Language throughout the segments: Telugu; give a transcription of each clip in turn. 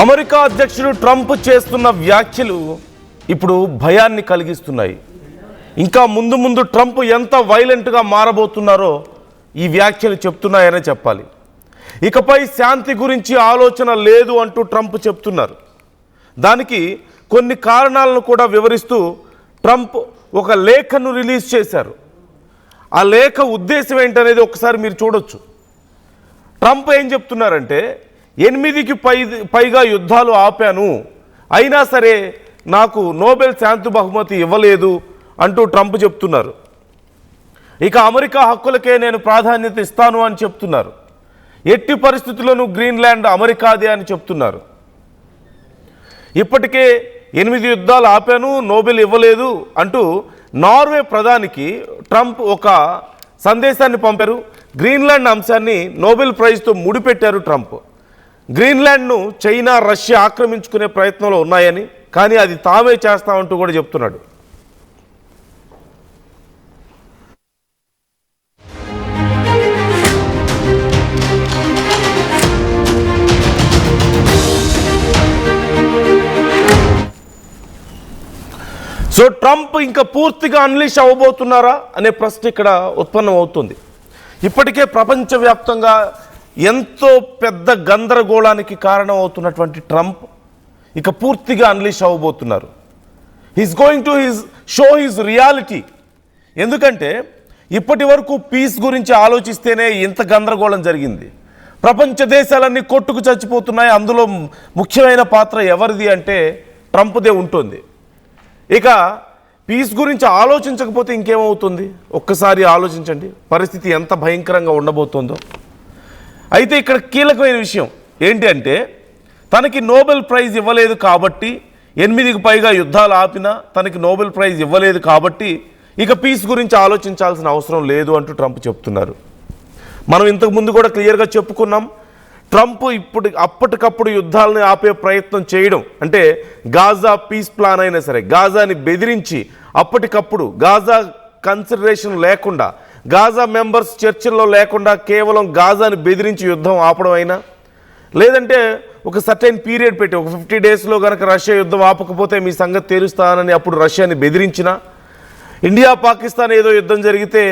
అమెరికా అధ్యక్షుడు ట్రంప్ చేస్తున్న వ్యాఖ్యలు ఇప్పుడు భయాన్ని కలిగిస్తున్నాయి. ఇంకా ముందు ముందు ట్రంప్ ఎంత వైలెంట్గా మారబోతున్నారో ఈ వ్యాఖ్యలు చెప్తున్నాయనే చెప్పాలి. ఇకపై శాంతి గురించి ఆలోచన లేదు అంటూ ట్రంప్ చెప్తున్నారు. దానికి కొన్ని కారణాలను కూడా వివరిస్తూ ట్రంప్ ఒక లేఖను రిలీజ్ చేశారు. ఆ లేఖ ఉద్దేశం ఏంటనేది ఒకసారి మీరు చూడొచ్చు. ట్రంప్ ఏం చెప్తున్నారంటే 8కి పైగా యుద్ధాలు ఆపాను, అయినా సరే నాకు నోబెల్ శాంతి బహుమతి ఇవ్వలేదు అంటూ ట్రంప్ చెప్తున్నారు. ఇక అమెరికా హక్కులకే నేను ప్రాధాన్యత ఇస్తాను అని చెప్తున్నారు. ఎట్టి పరిస్థితుల్లోనూ గ్రీన్లాండ్ అమెరికాదే అని చెప్తున్నారు. ఇప్పటికే 8 యుద్ధాలు ఆపాను, నోబెల్ ఇవ్వలేదు అంటూ నార్వే ప్రధానికి ట్రంప్ ఒక సందేశాన్ని పంపారు. గ్రీన్లాండ్ అంశాన్ని నోబెల్ ప్రైజ్తో ముడిపెట్టారు ట్రంప్. గ్రీన్లాండ్ను చైనా, రష్యా ఆక్రమించుకునే ప్రయత్నంలో ఉన్నాయని, కానీ అది తామే చేస్తామంటూ కూడా చెప్తున్నాడు. సో ట్రంప్ ఇంకా పూర్తిగా అన్లీష్ అవ్వబోతున్నారా అనే ప్రశ్న ఇక్కడ ఉత్పన్నం అవుతుంది. ఇప్పటికే ప్రపంచవ్యాప్తంగా ఎంతో పెద్ద గందరగోళానికి కారణం అవుతున్నటువంటి ట్రంప్ ఇక పూర్తిగా అన్లీష్ అవ్వబోతున్నారు. He's going to show his reality. ఎందుకంటే ఇప్పటి వరకు పీస్ గురించి ఆలోచిస్తేనే ఇంత గందరగోళం జరిగింది. ప్రపంచ దేశాలన్నీ కొట్టుకు చచ్చిపోతున్నాయి. అందులో ముఖ్యమైన పాత్ర ఎవరిది అంటే ట్రంప్దే ఉంటుంది. ఇక పీస్ గురించి ఆలోచించకపోతే ఇంకేమవుతుంది? ఒక్కసారి ఆలోచించండి, పరిస్థితి ఎంత భయంకరంగా ఉండబోతుందో. అయితే ఇక్కడ కీలకమైన విషయం ఏంటి అంటే, తనకి నోబెల్ ప్రైజ్ ఇవ్వలేదు కాబట్టి, 8కి పైగా యుద్ధాలు ఆపినా తనకి నోబెల్ ప్రైజ్ ఇవ్వలేదు కాబట్టి ఇక పీస్ గురించి ఆలోచించాల్సిన అవసరం లేదు అంటూ ట్రంప్ చెప్తున్నారు. మనం ఇంతకుముందు కూడా క్లియర్గా చెప్పుకున్నాం. ట్రంప్ అప్పటికప్పుడు యుద్ధాలని ఆపే ప్రయత్నం చేయడం అంటే గాజా పీస్ ప్లాన్ అయినా సరే, గాజాని బెదిరించి అప్పటికప్పుడు గాజా కన్సిడరేషన్ లేకుండా, గాజా మెంబర్స్ చర్చల్లో లేకుండా కేవలం గాజాని బెదిరించి యుద్ధం ఆపడం అయినా, లేదంటే ఒక సర్టైన్ పీరియడ్ పెట్టి ఒక 50 డేస్లో కనుక రష్యా యుద్ధం ఆపకపోతే మీ సంగతి తేలుస్తానని అప్పుడు రష్యాని బెదిరించిన, ఇండియా పాకిస్తాన్ ఏదో యుద్ధం జరిగితే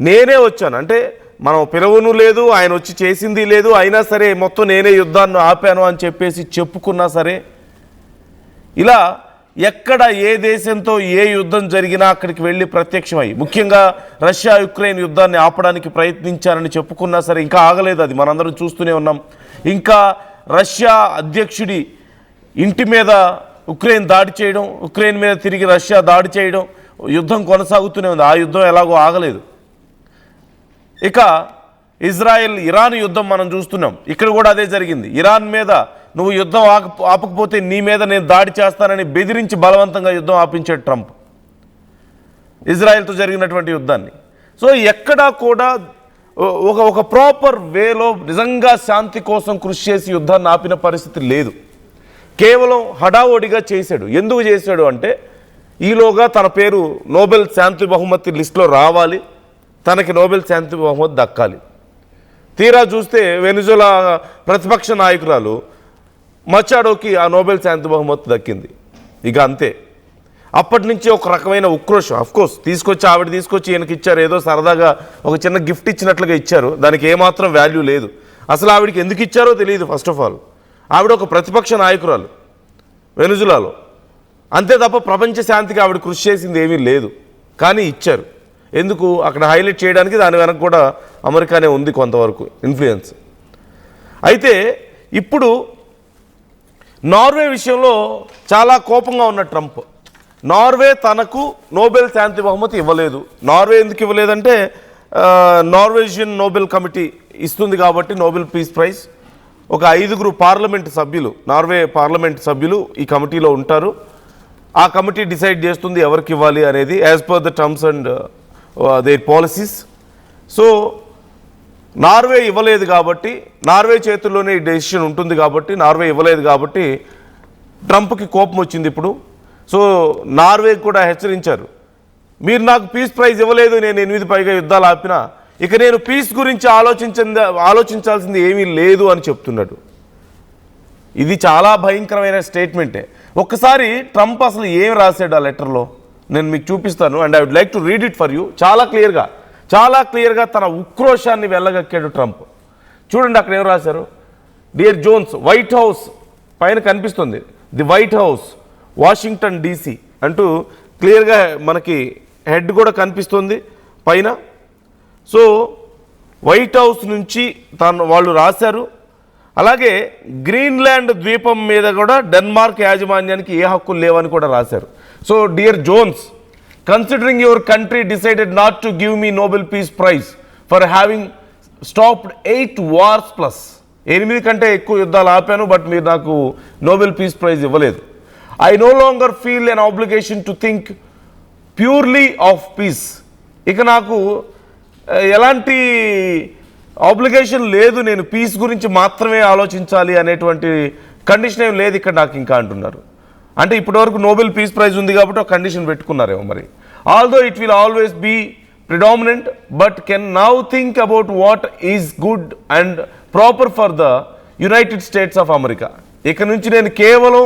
నేనే వచ్చాను అంటే మనం పిలవను లేదు, ఆయన వచ్చి చేసింది లేదు, అయినా సరే మొత్తం నేనే యుద్ధాన్ని ఆపాను అని చెప్పేసి చెప్పుకున్నా సరే, ఇలా ఎక్కడ ఏ దేశంతో ఏ యుద్ధం జరిగినా అక్కడికి వెళ్ళి ప్రత్యక్షమై, ముఖ్యంగా రష్యా యుక్రెయిన్ యుద్ధాన్ని ఆపడానికి ప్రయత్నించారని చెప్పుకున్నా సరే ఇంకా ఆగలేదు. అది మనందరం చూస్తూనే ఉన్నాం. ఇంకా రష్యా అధ్యక్షుడి ఇంటి మీద ఉక్రెయిన్ దాడి చేయడం, ఉక్రెయిన్ మీద తిరిగి రష్యా దాడి చేయడం, యుద్ధం కొనసాగుతూనే ఉంది. ఆ యుద్ధం ఎలాగో ఆగలేదు. ఇక ఇజ్రాయెల్ ఇరాన్ యుద్ధం మనం చూస్తున్నాం. ఇక్కడ కూడా అదే జరిగింది. ఇరాన్ మీద నువ్వు యుద్ధం ఆపకపోతే నీ మీద నేను దాడి చేస్తానని బెదిరించి బలవంతంగా యుద్ధం ఆపించాడు ట్రంప్ ఇజ్రాయెల్తో జరిగినటువంటి యుద్ధాన్ని. సో ఎక్కడా కూడా ఒక ప్రాపర్ వేలో నిజంగా శాంతి కోసం కృషి చేసి యుద్ధాన్ని ఆపిన పరిస్థితి లేదు. కేవలం హడావోడిగా చేశాడు. ఎందుకు చేశాడు అంటే ఈలోగా తన పేరు నోబెల్ శాంతి బహుమతి లిస్టులో రావాలి, తనకి నోబెల్ శాంతి బహుమతి దక్కాలి. తీరా చూస్తే వెనిజులా ప్రతిపక్ష నాయకురాలు మచాడోకి ఆ నోబెల్ శాంతి బహుమతి దక్కింది. ఇక అంతే. అప్పటి నుంచి ఒక రకమైన ఉక్రోషం. అఫ్కోర్స్ ఆవిడ తీసుకొచ్చి ఈయనకి ఇచ్చారు, ఏదో సరదాగా ఒక చిన్న గిఫ్ట్ ఇచ్చినట్లుగా ఇచ్చారు. దానికి ఏమాత్రం వాల్యూ లేదు. అసలు ఆవిడకి ఎందుకు ఇచ్చారో తెలియదు. ఫస్ట్ ఆఫ్ ఆల్ ఆవిడ ఒక ప్రతిపక్ష నాయకురాలు వెనిజులాలో, అంతే తప్ప ప్రపంచ శాంతికి ఆవిడ కృషి చేసింది ఏమీ లేదు. కానీ ఇచ్చారు. ఎందుకు? అక్కడ హైలైట్ చేయడానికి. దాని వెనక కూడా అమెరికానే ఉంది కొంతవరకు ఇన్ఫ్లుయెన్స్. అయితే ఇప్పుడు నార్వే విషయంలో చాలా కోపంగా ఉన్న ట్రంప్, నార్వే తనకు నోబెల్ శాంతి బహుమతి ఇవ్వలేదు. నార్వే ఎందుకు ఇవ్వలేదంటే నార్వేజియన్ నోబెల్ కమిటీ ఇస్తుంది కాబట్టి నోబెల్ పీస్ ప్రైజ్. ఒక 5 పార్లమెంట్ సభ్యులు, నార్వే పార్లమెంట్ సభ్యులు ఈ కమిటీలో ఉంటారు. ఆ కమిటీ డిసైడ్ చేస్తుంది ఎవరికి ఇవ్వాలి అనేది as per the terms and there policies. So Norway ఇవ్వలేదు కాబట్టి, నార్వే చేతుల్లోనే ఈ డెసిషన్ ఉంటుంది కాబట్టి, నార్వే ఇవ్వలేదు కాబట్టి ట్రంప్కి కోపం వచ్చింది ఇప్పుడు. సో నార్వే కూడా హెచ్చరించారు, మీరు నాకు పీస్ ప్రైజ్ ఇవ్వలేదు, నేను 8 పైగా యుద్ధాలు ఆపినా ఇక నేను పీస్ గురించి ఆలోచించాల్సింది ఏమీ లేదు అని చెప్తున్నాడు. ఇది చాలా భయంకరమైన స్టేట్మెంటే. ఒక్కసారి ట్రంప్ అసలు ఏం రాశాడు ఆ లెటర్లో నేను మీకు చూపిస్తాను, and I would like to read it for you. చాలా క్లియర్గా తన ఉక్రోషాన్ని వెళ్ళగక్కాడు ట్రంప్. చూడండి అక్కడ ఏం రాశారు. డియర్ జోన్స్, వైట్ హౌస్ పైన కనిపిస్తుంది, the white house, Washington DC అంటూ క్లియర్గా మనకి హెడ్ కూడా కనిపిస్తుంది పైన. సో వైట్ హౌస్ నుంచి వాళ్ళు రాశారు. అలాగే గ్రీన్లాండ్ ద్వీపం మీద కూడా డెన్మార్క్ యాజమాన్యానికి ఏ హక్కులు లేవని కూడా రాశారు. So dear Jones, considering your country decided not to give me Nobel peace prize for having stopped 8 wars plus, 8 కంటే ఎక్కువ యుద్ధాలు ఆపాను, బట్ మీరు నాకు నోబెల్ పీస్ ప్రైజ్ ఇవ్వలేదు. I no longer feel an obligation to think purely of peace. ఇక నాకు ఎలాంటి ఆబ్లిగేషన్ లేదు, నేను పీస్ గురించి మాత్రమే ఆలోచించాలి అనేటువంటి కండిషన్ ఏం లేదు ఇక్కడ నాకు ఇంకా అంటున్నారు. అంటే ఇప్పటివరకు నోబెల్ పీస్ ప్రైజ్ ఉంది కాబట్టి ఒక కండిషన్ పెట్టుకున్నారేమో మరి. Although it will always be predominant, but can now think about what is good and proper for the United States of America. ఇక నుంచి నేను కేవలం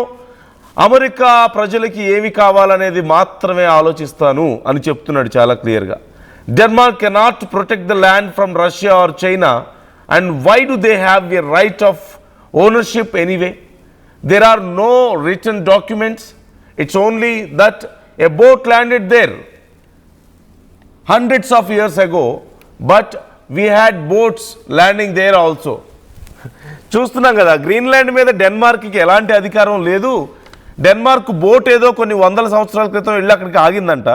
అమెరికా ప్రజలకి ఏమి కావాలనేది మాత్రమే ఆలోచిస్తాను అని చెప్తున్నాడు చాలా క్లియర్గా. Denmark cannot protect the land from Russia or China, and why do they have a right of ownership anyway? There are no written documents, it's only that a boat landed there hundreds of years ago, but we had boats landing there also. చూస్తున్నాం కదా, గ్రీన్లాండ్ మీద డెన్మార్క్కి ఎలాంటి అధికారం లేదు. డెన్మార్క్ బోట్ ఏదో కొన్ని వందల సంవత్సరాల క్రితం వెళ్ళి అక్కడికి ఆగిందంట,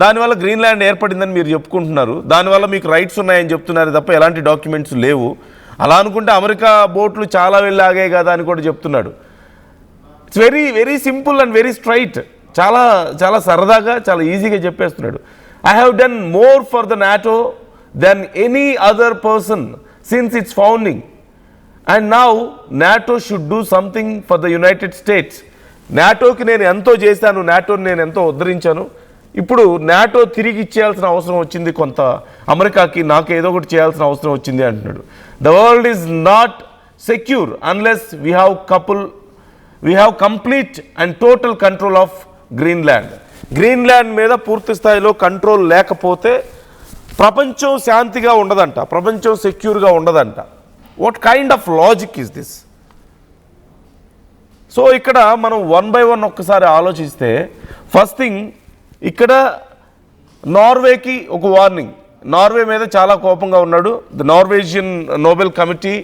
దానివల్ల గ్రీన్లాండ్ ఏర్పడిందని మీరు చెప్పుకుంటున్నారు, దానివల్ల మీకు రైట్స్ ఉన్నాయని చెప్తున్నారు తప్ప ఎలాంటి డాక్యుమెంట్స్ లేవు. అలా అనుకుంటే అమెరికా బోట్లు చాలా వెళ్ళి ఆగాయి కదా అని కూడా చెప్తున్నాడు. It's very simple and very straight. చాలా సరదాగా చాలా ఈజీగా చెప్పేస్తున్నాడు. I have done more for the NATO than any other person since its founding, and now NATO should do something for the United States. నాటోకి నేను ఎంతో చేశాను, నాటోని నేను ఎంతో ఉద్ధరించాను, ఇప్పుడు నాటో తిరిగి ఇచ్చేయాల్సిన అవసరం వచ్చింది కొంత అమెరికాకి, నాకు ఏదో ఒకటి చేయాల్సిన అవసరం వచ్చింది అంటున్నాడు. The world is not secure unless we have complete and total control of Greenland. Greenland మీద పూర్తి స్థాయిలో కంట్రోల్ లేకపోతే ప్రపంచం శాంతిగా ఉండదంట, ప్రపంచం సెక్యూర్గా ఉండదంట. What kind of logic is this? So ఇక్కడ మనం 1 by 1 ఒక్కసారి ఆలోచిస్తే, ఫస్ట్ థింగ్ ఇక్కడ నార్వేకి ఒక వార్నింగ్. నార్వే మీద చాలా కోపంగా ఉన్నాడు. ద నార్వేజియన్ నోబెల్ కమిటీ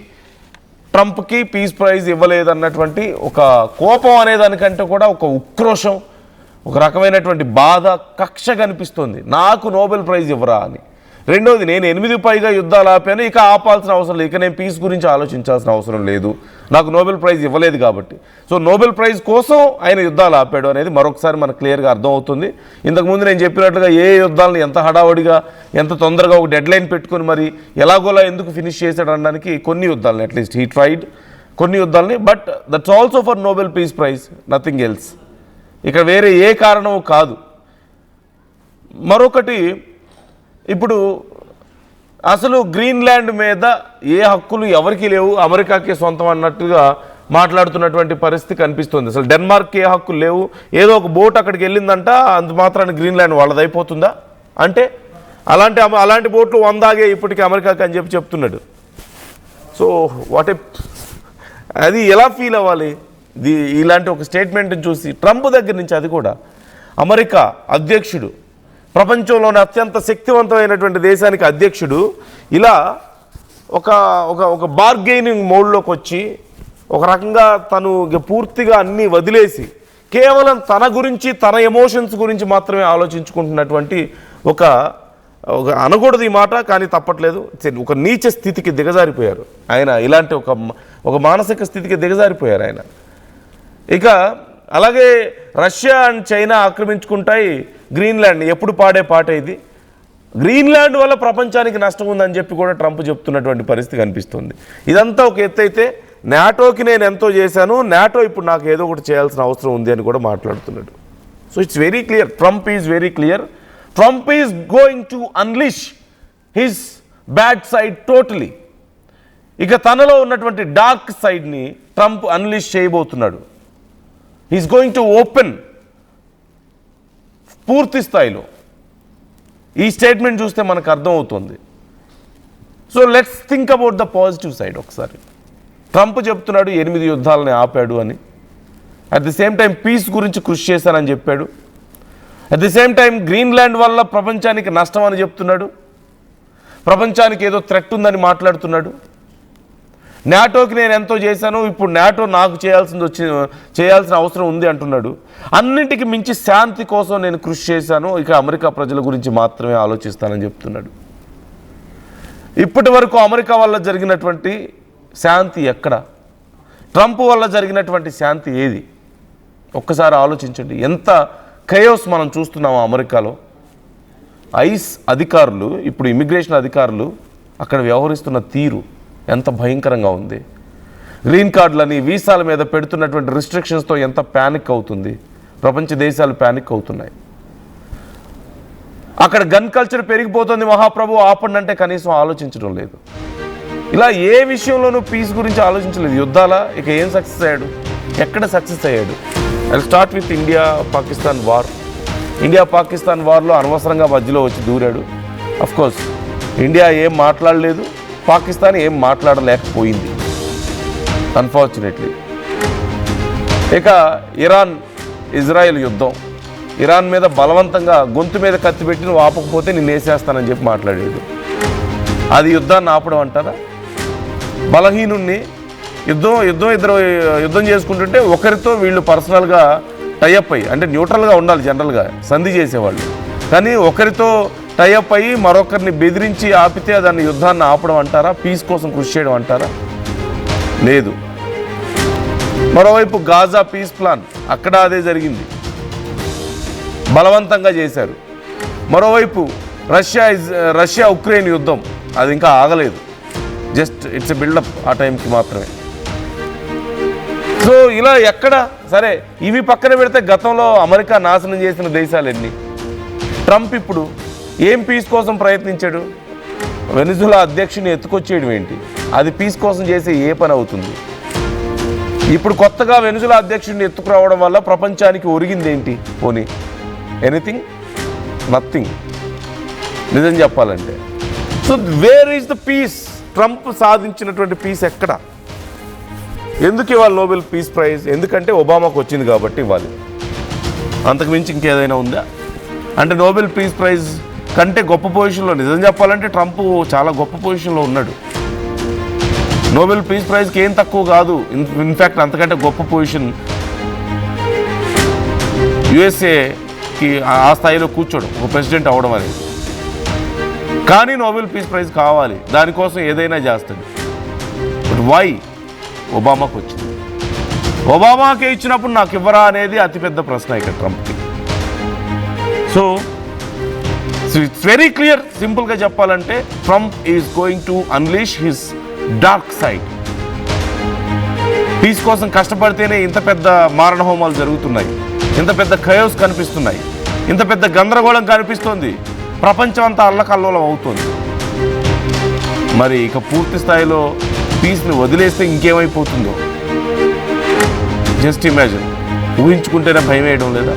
ట్రంప్కి పీస్ ప్రైజ్ ఇవ్వలేదన్నటువంటి ఒక కోపం అనేదానికంటే కూడా ఒక ఉక్రోషం, ఒక రకమైనటువంటి బాధ, కక్ష కనిపిస్తుంది. నాకు నోబెల్ ప్రైజ్ ఇవ్వరా అని. రెండోది, నేను 8 పైగా యుద్ధాలు ఆపాను, ఇక ఆపాల్సిన అవసరం లేదు, ఇక నేను పీస్ గురించి ఆలోచించాల్సిన అవసరం లేదు, నాకు నోబెల్ ప్రైజ్ ఇవ్వలేదు కాబట్టి. సో నోబెల్ ప్రైజ్ కోసం ఆయన యుద్ధాలు ఆపాడు అనేది మరొకసారి మనకు క్లియర్గా అర్థమవుతుంది. ఇంతకుముందు నేను చెప్పినట్లుగా ఏ యుద్ధాలను ఎంత హడావుడిగా ఎంత తొందరగా ఒక డెడ్ లైన్ పెట్టుకుని మరి ఎలాగోలా ఎందుకు ఫినిష్ చేశాడు అనడానికి కొన్ని యుద్ధాలని అట్లీస్ట్ హీ ట్రైడ్, కొన్ని యుద్ధాలని. But that's also for Nobel peace prize, nothing else. ఇక్కడ వేరే ఏ కారణం కాదు. మరొకటి, ఇప్పుడు అసలు గ్రీన్లాండ్ మీద ఏ హక్కులు ఎవరికి లేవు, అమెరికాకి సొంతం అన్నట్టుగా మాట్లాడుతున్నటువంటి పరిస్థితి కనిపిస్తుంది. అసలు డెన్మార్క్కి ఏ హక్కులు లేవు, ఏదో ఒక బోట్ అక్కడికి వెళ్ళిందంట, అంత మాత్రాన్ని గ్రీన్లాండ్ వాళ్ళదైపోతుందా? అంటే అలాంటి బోట్లు 100 ఆగే ఇప్పటికీ అమెరికాకి అని చెప్తున్నాడు. సో అది ఎలా ఫీల్ అవ్వాలి ఇలాంటి ఒక స్టేట్మెంట్ని చూసి? ట్రంప్ దగ్గర నుంచి, అది కూడా అమెరికా అధ్యక్షుడు, ప్రపంచంలోని అత్యంత శక్తివంతమైనటువంటి దేశానికి అధ్యక్షుడు, ఇలా ఒక బార్గెయినింగ్ మోడ్లోకి వచ్చి ఒక రకంగా తను పూర్తిగా అన్నీ వదిలేసి కేవలం తన గురించి, తన ఎమోషన్స్ గురించి మాత్రమే ఆలోచించుకుంటున్నటువంటి ఒక అనకూడదు ఈ మాట, కానీ తప్పట్లేదు, ఒక నీచ స్థితికి దిగజారిపోయారు ఆయన. ఇలాంటి ఒక మానసిక స్థితికి దిగజారిపోయారు ఆయన. ఇక అలాగే రష్యా అండ్ చైనా ఆక్రమించుకుంటాయి గ్రీన్లాండ్. ఎప్పుడు పాడే పాట ఇది. గ్రీన్లాండ్ వల్ల ప్రపంచానికి నష్టం ఉందని చెప్పి కూడా ట్రంప్ చెప్తున్నటువంటి పరిస్థితి కనిపిస్తుంది. ఇదంతా ఒక ఎత్తు అయితే, నాటోకి నేను ఎంతో చేశాను, నాటో ఇప్పుడు నాకు ఏదో ఒకటి చేయాల్సిన అవసరం ఉంది అని కూడా మాట్లాడుతున్నాడు. So it's very clear, Trump is very clear. Trump is going to unleash his bad side totally. ఇక తనలో ఉన్నటువంటి డార్క్ సైడ్ని ట్రంప్ అన్లీష్ చేయబోతున్నాడు. హీఈస్ గోయింగ్ టు ఓపెన్ పూర్తి స్థాయిలో. ఈ స్టేట్మెంట్ చూస్తే మనకు అర్థమవుతుంది. So let's think about the positive side ఒకసారి. ట్రంప్ చెప్తున్నాడు 8 యుద్ధాలని ఆపాడు అని. At the same time peace గురించి కృషి చేశానని చెప్పాడు. At the same time Greenland వల్ల ప్రపంచానికి నష్టం అని చెప్తున్నాడు. ప్రపంచానికి ఏదో థ్రెట్ ఉందని మాట్లాడుతున్నాడు. నాటోకి నేను ఎంతో చేశాను, ఇప్పుడు నాటో నాకు చేయాల్సిన అవసరం ఉంది అంటున్నాడు. అన్నింటికి మించి శాంతి కోసం నేను కృషి చేశాను, ఇక అమెరికా ప్రజల గురించి మాత్రమే ఆలోచిస్తానని చెప్తున్నాడు. ఇప్పటి వరకు అమెరికా వల్ల జరిగినటువంటి శాంతి ఎక్కడ? ట్రంప్ వల్ల జరిగినటువంటి శాంతి ఏది? ఒక్కసారి ఆలోచించండి. ఎంత కయోస్ మనం చూస్తున్నాము అమెరికాలో. ఐస్ అధికారులు, ఇప్పుడు ఇమిగ్రేషన్ అధికారులు అక్కడ వ్యవహరిస్తున్న తీరు ఎంత భయంకరంగా ఉంది. గ్రీన్ కార్డులని వీసాల మీద పెడుతున్నటువంటి రిస్ట్రిక్షన్స్తో ఎంత ప్యానిక్ అవుతుంది. ప్రపంచ దేశాలు ప్యానిక్ అవుతున్నాయి. అక్కడ గన్ కల్చర్ పెరిగిపోతుంది. మహాప్రభు ఆపండి అంటే కనీసం ఆలోచించడం లేదు. ఇలా ఏ విషయంలోనూ పీస్ గురించి ఆలోచించలేదు. యుద్ధాల ఇక ఏం సక్సెస్ అయ్యాడు? ఎక్కడ సక్సెస్ అయ్యాడు? I start with India Pakistan war. India Pakistan వార్లో అనవసరంగా మధ్యలో వచ్చి దూరాడు. అఫ్కోర్స్ ఇండియా ఏం మాట్లాడలేదు, పాకిస్తాన్ ఏం మాట్లాడలేకపోయింది అన్ఫార్చునేట్లీ. ఇక ఇరాన్ ఇజ్రాయెల్ యుద్ధం. ఇరాన్ మీద బలవంతంగా గొంతు మీద కత్తి పెట్టి నువ్వు ఆపకపోతే నేను వేసేస్తానని చెప్పి మాట్లాడాడు. అది యుద్ధాన్ని ఆపడం అంటారా? బలహీనుణ్ణి యుద్ధం చేసుకుంటుంటే ఒకరితో వీళ్ళు పర్సనల్గా టైఅప్ అయ్యి, అంటే న్యూట్రల్గా ఉండాలి జనరల్గా సంధి చేసేవాళ్ళు, కానీ ఒకరితో టైఅప్ అయ్యి మరొకరిని బెదిరించి ఆపితే దాన్ని యుద్ధాన్ని ఆపడం అంటారా? పీస్ కోసం కృషి చేయడం అంటారా? లేదు. మరోవైపు గాజా పీస్ ప్లాన్, అక్కడ అదే జరిగింది, బలవంతంగా చేశారు. మరోవైపు రష్యా ఉక్రెయిన్ యుద్ధం, అది ఇంకా ఆగలేదు, జస్ట్ ఇట్స్ ఎ బిల్డప్ ఆ టైంకి మాత్రమే. సో ఇలా ఎక్కడ సరే ఇవి పక్కన పెడితే గతంలో అమెరికా నాశనం చేసిన దేశాలు ఎన్ని? ట్రంప్ ఇప్పుడు ఏం పీస్ కోసం ప్రయత్నించాడు? వెనిజులా అధ్యక్షుని ఎత్తుకొచ్చేయడం ఏంటి? అది పీస్ కోసం చేసే ఏ పని అవుతుంది? ఇప్పుడు కొత్తగా వెనిజులా అధ్యక్షుడిని ఎత్తుకురావడం వల్ల ప్రపంచానికి ఒరిగింది ఏంటి? పోనీ ఎనీథింగ్? నథింగ్, నిజం చెప్పాలంటే. So where is the peace? Trump సాధించినటువంటి పీస్ ఎక్కడ? ఎందుకు ఇవ్వాలి నోబెల్ పీస్ ప్రైజ్? ఎందుకంటే ఒబామాకు వచ్చింది కాబట్టి ఇవ్వాలి. అంతకు మించి ఇంకేదైనా ఉందా? అంటే నోబెల్ పీస్ ప్రైజ్ కంటే గొప్ప పొజిషన్లో, నిజం చెప్పాలంటే ట్రంప్ చాలా గొప్ప పొజిషన్లో ఉన్నాడు. నోబెల్ పీస్ ప్రైజ్కి ఏం తక్కువ కాదు, ఇన్ఫ్యాక్ట్ అంతకంటే గొప్ప పొజిషన్. యుఎస్ఏకి ఆ స్థాయిలో కూర్చోడం, ఒక ప్రెసిడెంట్ అవ్వడం అనేది. కానీ నోబెల్ పీస్ ప్రైజ్ కావాలి, దానికోసం ఏదైనా చేస్తాడు. But why? ఒబామాకు వచ్చింది. ఒబామాకే ఇచ్చినప్పుడు నాకు ఇవ్వరా అనేది అతిపెద్ద ప్రశ్న ఇక్కడ ట్రంప్కి. So it's very clear. సింపుల్గా చెప్పాలంటే Trump is going to unleash his dark side. Peace కోసం కష్టపడితేనే ఇంత పెద్ద మారణ హోమాలు జరుగుతున్నాయి, ఇంత పెద్ద ఖయోస్ కనిపిస్తున్నాయి, ఇంత పెద్ద గందరగోళం కనిపిస్తుంది, ప్రపంచం అంతా అల్లకల్లోలం అవుతుంది. మరి ఇక పూర్తి స్థాయిలో పీస్ని వదిలేస్తే ఇంకేమైపోతుందో జస్ట్ ఇమాజిన్. ఊహించుకుంటేనే భయం వేయడం లేదా?